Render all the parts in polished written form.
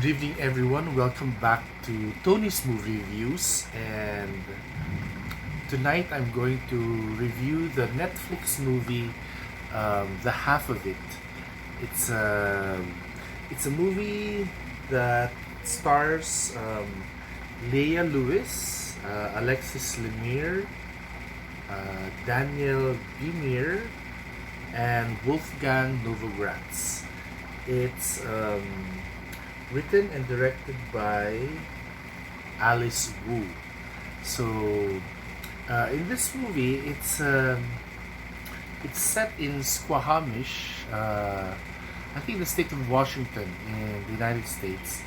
Good evening, everyone. Welcome back to Tony's Movie Reviews. And tonight I'm going to review the Netflix movie, The Half of It. It's a, it's a movie that stars Leia Lewis, Alexis Lemire, Daniel Bimir, and Wolfgang Novogratz. It's written and directed by Alice Wu. So, in this movie, it's set in Squamish, I think the state of Washington in the United States.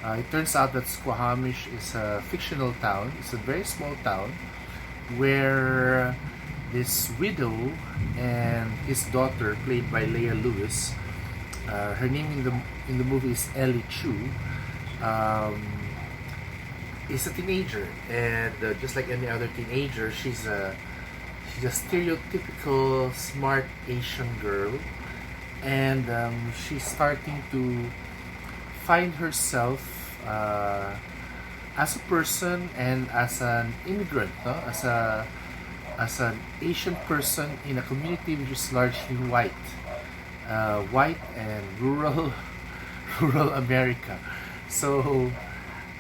It turns out that Squamish is a fictional town. It's a very small town where this widow and his daughter, played by Leia Lewis, her name in the movie is Ellie Chu, is a teenager, and just like any other teenager, she's a stereotypical smart Asian girl, and she's starting to find herself as a person and as an immigrant, no? As an Asian person in a community which is largely white and rural rural America. So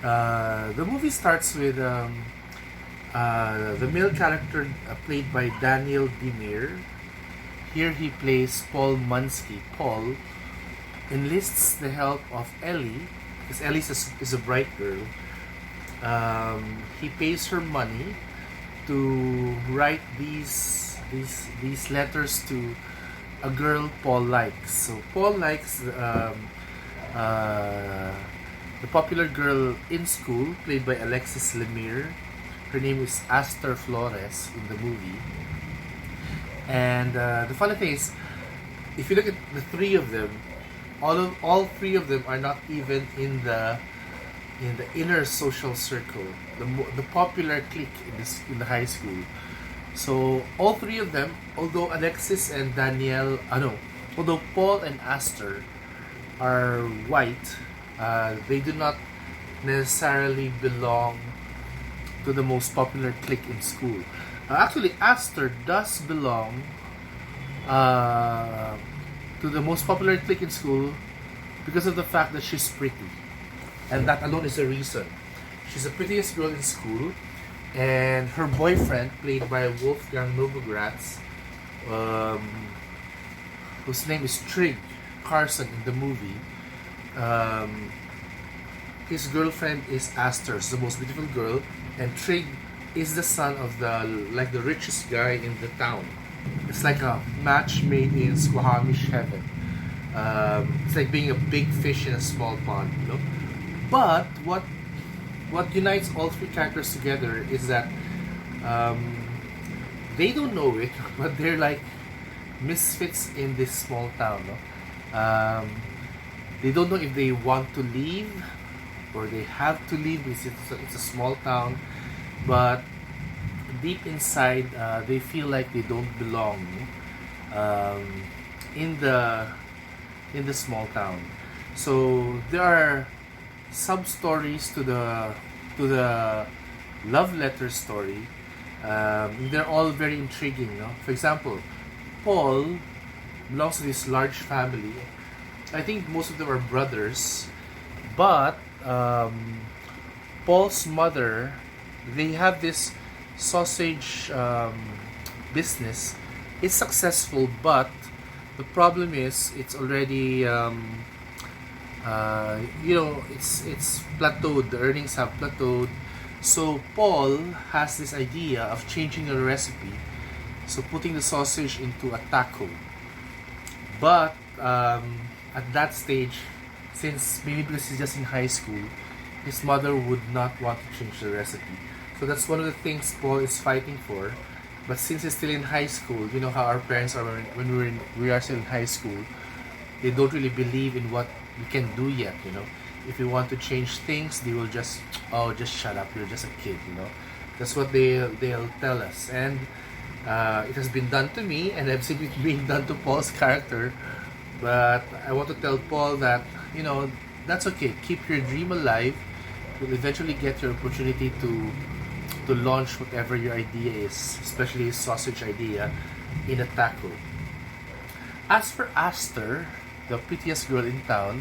the movie starts with the male character played by Daniel Bimir. Here he plays Paul Munsky. Paul enlists the help of Ellie because Ellie is a bright girl. He pays her money to write these letters to a girl Paul likes. So Paul likes the popular girl in school, played by Alexis Lemire. Her name is Aster Flores in the movie. And the funny thing is, if you look at the three of them, all three of them are not even in the inner social circle, the popular clique in the high school. So all three of them, although Alexis and Danielle, although Paul and Aster are white, they do not necessarily belong to the most popular clique in school. Actually, Aster does belong to the most popular clique in school because of the fact that she's pretty, and that alone is a reason. She's the prettiest girl in school, and her boyfriend, played by Wolfgang Novogratz, whose name is Trig Carson in the movie, his girlfriend is Aster, the most beautiful girl, and Trig is the son of the richest guy in the town. It's like a match made in Squamish heaven. It's like being a big fish in a small pond, you know. But what unites all three characters together is that they don't know it, but they're like misfits in this small town. No? They don't know if they want to leave or they have to leave because it's a small town, but deep inside they feel like they don't belong in the small town. So there are sub stories to the love letter story. They're all very intriguing. No? For example, Paul belongs to this large family. I think most of them are brothers, but Paul's mother, they have this sausage business. It's successful, but the problem is it's already it's plateaued. The earnings have plateaued. So Paul has this idea of changing the recipe, so putting the sausage into a taco. But at that stage, since maybe because he's just in high school, his mother would not want to change the recipe. So that's one of the things Paul is fighting for. But since he's still in high school, you know how our parents are when we are still in high school. They don't really believe in what we can do yet. You know, if we want to change things, they will just shut up. You're just a kid. You know, that's what they'll tell us. And it has been done to me, and I've seen it being done to Paul's character. But I want to tell Paul that, you know, that's okay. Keep your dream alive. You'll eventually get your opportunity to launch whatever your idea is, especially a sausage idea, in a taco. As for Aster, the prettiest girl in town,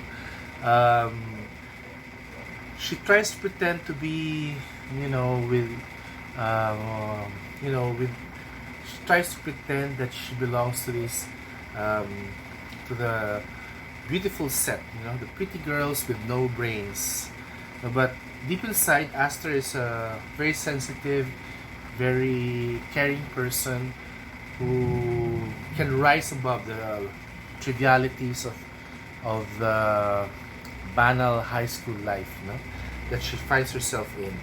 um, she tries to pretend to be, you know, with, um, with. She tries to pretend that she belongs to this, um, to the beautiful set, the pretty girls with no brains. But deep inside, Aster is a very sensitive, very caring person who can rise above the trivialities of the banal high school life, that she finds herself in.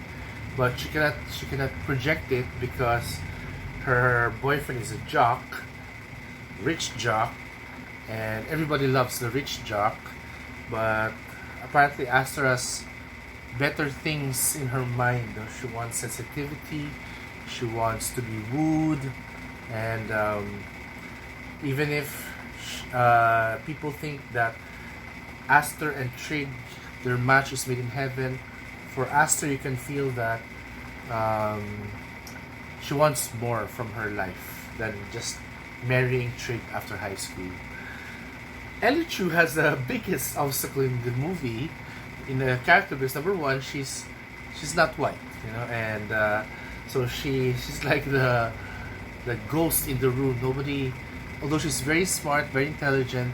But she cannot project it because her boyfriend is a jock, rich jock, and everybody loves the rich jock. But apparently, Aster has better things in her mind. She wants sensitivity. She wants to be wooed, and even if people think that Aster and Trig, their match is made in heaven, for Aster you can feel that um, she wants more from her life than just marrying Trig after high school. Ellie Chu has the biggest obstacle in the movie, in the character, because number one, she's not white, and so she's like the ghost in the room. Nobody, although she's very smart, very intelligent,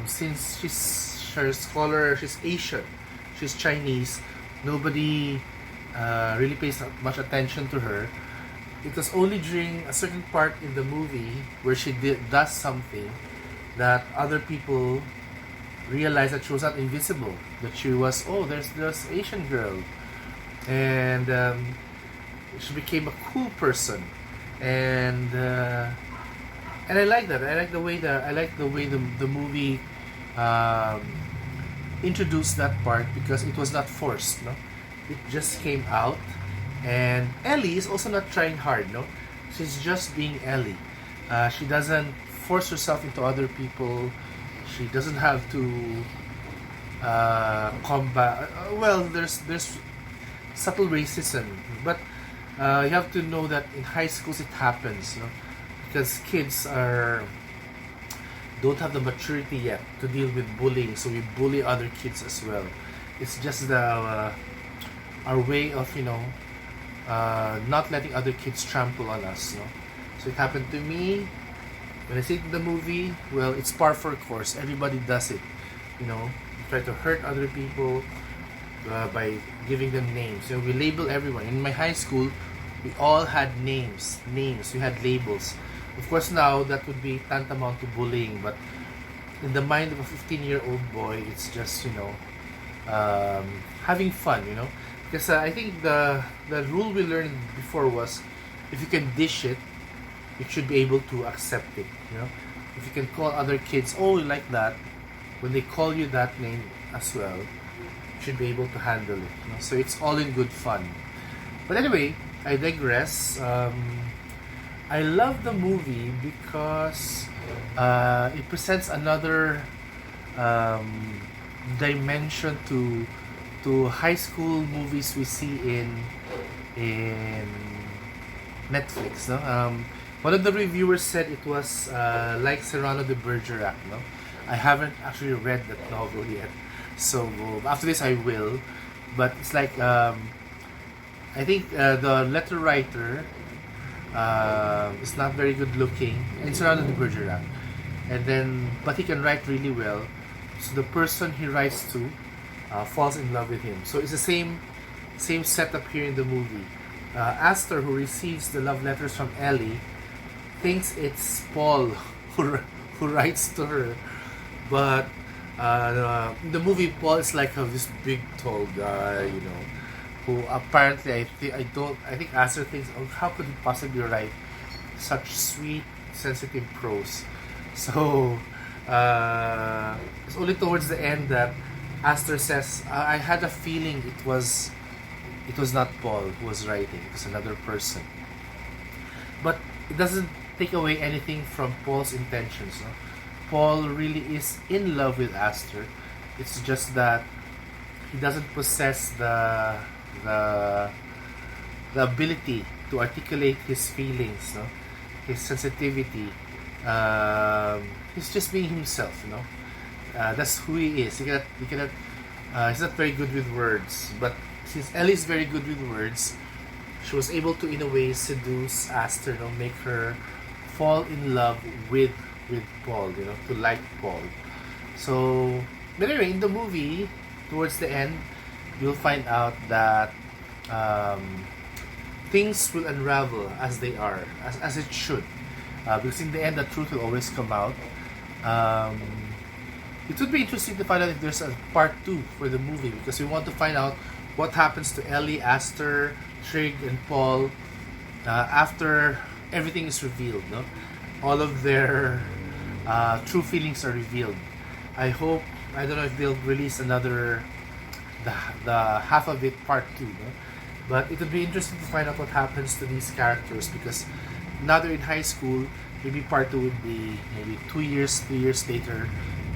since her scholar, she's Asian, she's Chinese. Nobody really pays much attention to her. It was only during a certain part in the movie where she does something that other people realized that she was not invisible. That she was, oh, there's this Asian girl, and she became a cool person, and I like that. I like the way the movie um, introduced that part because it was not forced. No, it just came out, and Ellie is also not trying hard. No, she's just being Ellie. She doesn't force herself into other people. She doesn't have to combat. Well, there's subtle racism, but you have to know that in high schools it happens, because kids don't have the maturity yet to deal with bullying, so we bully other kids as well. It's just our way of not letting other kids trample on us. So it happened to me. When I say it in the movie, well, it's par for the course. Everybody does it. You try to hurt other people by giving them names. We label everyone. In my high school, we all had names. We had labels. Of course, now that would be tantamount to bullying, but in the mind of a 15-year-old boy, it's just having fun. Because I think the rule we learned before was, if you can dish it, you should be able to accept it. If you can call other kids, oh, you like that, when they call you that name as well, you should be able to handle it. So it's all in good fun. But anyway, I digress. I love the movie because it presents another dimension to high school movies we see in Netflix. One of the reviewers said it was like Cyrano de Bergerac. I haven't actually read that novel yet, so after this I will. But it's like I think the letter writer is not very good looking, and Cyrano de Bergerac, but he can write really well. So the person he writes to falls in love with him. So it's the same setup here in the movie. Aster, who receives the love letters from Ellie, thinks it's Paul who writes to her, but in the movie, Paul is like this big tall guy, who apparently I think Aster thinks, oh, how could he possibly write such sweet, sensitive prose? So it's only towards the end that Aster says, I had a feeling it was not Paul who was writing, it was another person. But it doesn't take away anything from Paul's intentions. Paul really is in love with Aster, It's just that he doesn't possess the the ability to articulate his feelings, no? His sensitivity. He's just being himself, you know. That's who he is. He's not very good with words, but since Ellie's very good with words, she was able to, in a way, seduce Aster, you know, make her fall in love with Paul, you know, to like Paul. So, but anyway, in the movie, towards the end, you'll find out that um, things will unravel as they are, as it should. Because in the end, the truth will always come out. Um, it would be interesting to find out if there's a part 2 for the movie, because we want to find out what happens to Ellie, Aster, Trig, and Paul after everything is revealed. No? All of their true feelings are revealed. I don't know if they'll release the half of it part 2. No? But it would be interesting to find out what happens to these characters, because now they're in high school. Maybe part 2 would be maybe 2 years, 3 years later,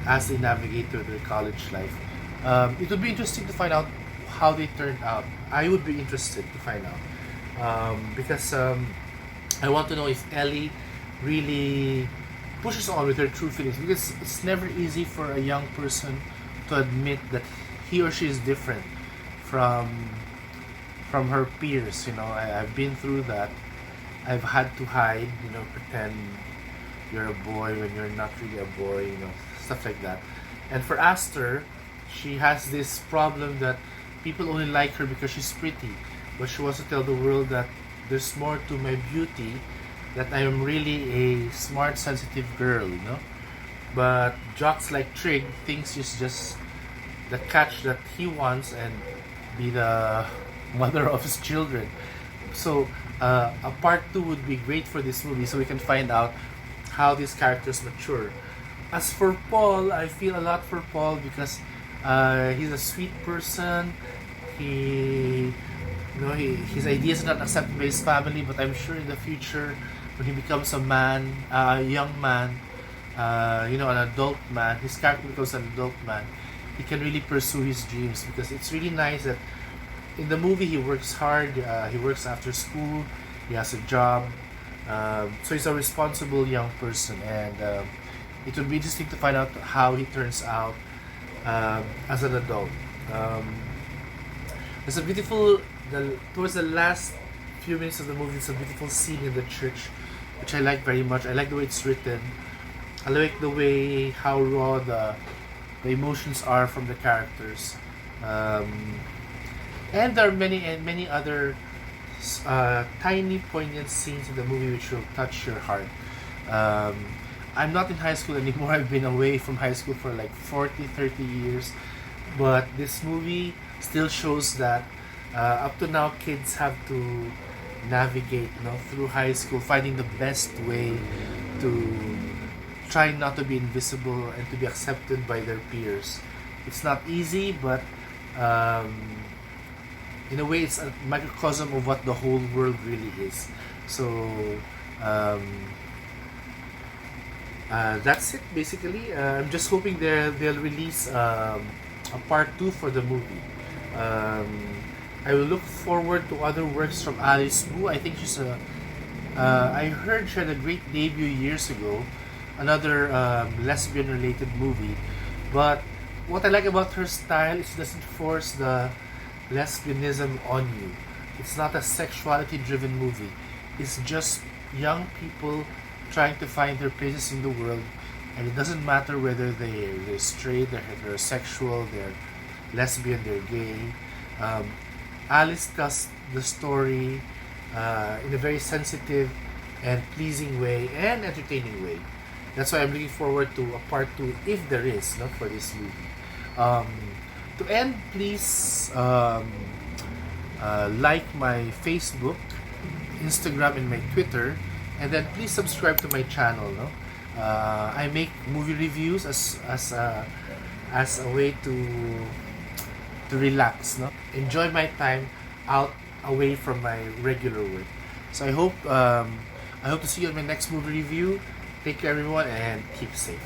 as they navigate through their college life. It would be interesting to find out how they turned out. I would be interested to find out, because I want to know if Ellie really pushes on with her true feelings, because it's never easy for a young person to admit that he or she is different from her peers. You know, I've been through that. I've had to hide, you know, pretend you're a boy when you're not really a boy, you know, stuff like that. And for Aster, she has this problem that people only like her because she's pretty, but she wants to tell the world that there's more to my beauty, that I am really a smart, sensitive girl, you know. But jocks like Trig thinks she's just the catch that he wants and be the mother of his children. So a part 2 would be great for this movie, so we can find out how these characters mature. As for Paul, I feel a lot for Paul because he's a sweet person. His ideas are not accepted by his family, but I'm sure in the future, when he becomes a man, a young man, an adult man, his character becomes an adult man, he can really pursue his dreams, because it's really nice that in the movie he works hard, he works after school, he has a job, so he's a responsible young person, and it would be interesting to find out how he turns out as an adult. There's a beautiful, towards the last few minutes of the movie, it's a beautiful scene in the church, which I like very much. I like the way it's written. I like the way how raw the emotions are from the characters. And there are many other tiny poignant scenes in the movie which will touch your heart. I'm not in high school anymore. I've been away from high school for like 30 years. But this movie still shows that up to now kids have to navigate, through high school, finding the best way to try not to be invisible and to be accepted by their peers. It's not easy, but in a way it's a microcosm of what the whole world really is. So that's it basically. I'm just hoping they'll release a part 2 for the movie. I will look forward to other works from Alice Wu. I think I heard she had a great debut years ago, another lesbian-related movie. But what I like about her style is she doesn't force the lesbianism on you. It's not a sexuality-driven movie. It's just young people trying to find their places in the world, and it doesn't matter whether they're straight, they're heterosexual, they're lesbian, they're gay. Alice tells the story in a very sensitive and pleasing way and entertaining way. That's why I'm looking forward to a part 2, if there is, not for this movie. To end, please like my Facebook, Instagram, and my Twitter, and then please subscribe to my channel. I make movie reviews as a way to relax, enjoy my time out away from my regular work. So I hope to see you in my next movie review. Take care, everyone, and keep safe.